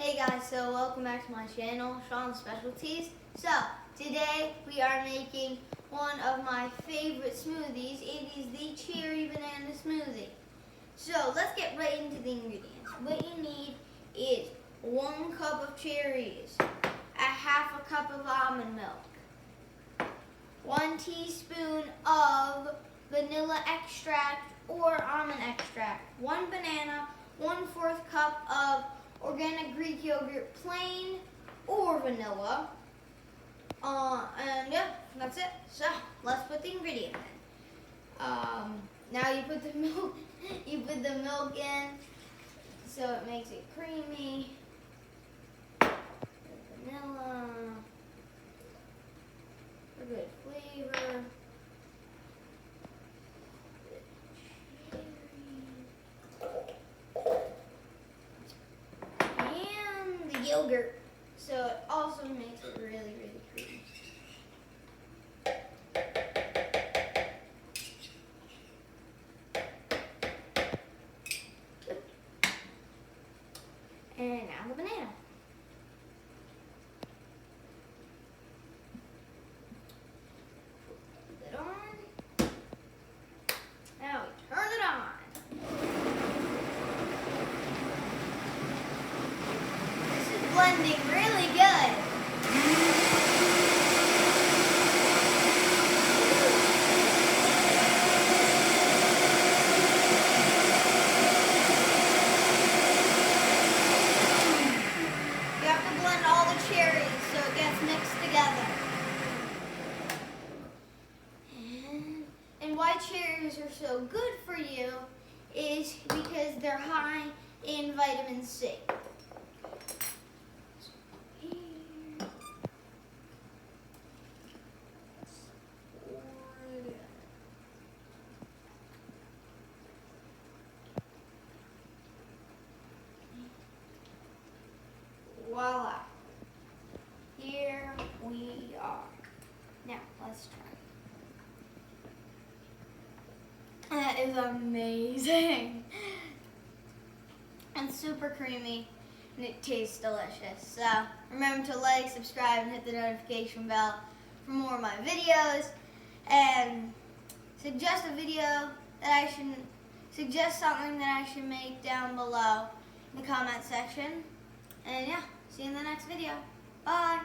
Hey guys, so welcome back to my channel, Sean's Specialties. So, today we are making one of my favorite smoothies. It is the Cherry Banana Smoothie. So, let's get right into the ingredients. What you need is 1 cup of cherries, a half a cup of almond milk, 1 teaspoon of vanilla extract or almond extract, 1 banana, 1/4 cup of organic Greek yogurt, plain or vanilla. And yeah, that's it. So let's put the ingredients in. Now you put the milk. You put the milk in, so it makes it creamy. Vanilla for good flavor. Yogurt, so it also makes it really creamy. And now the banana. Put it on. Now we turn it on. Blending really good. You have to blend all the cherries so it gets mixed together. And why cherries are so good for you is because they're high in vitamin C. Voila. Here we are. Now, let's try. That is amazing. And super creamy, and it tastes delicious. So, remember to like, subscribe, and hit the notification bell for more of my videos. And suggest a video that suggest something that I should make down below in the comment section. And yeah, see you in the next video. Bye.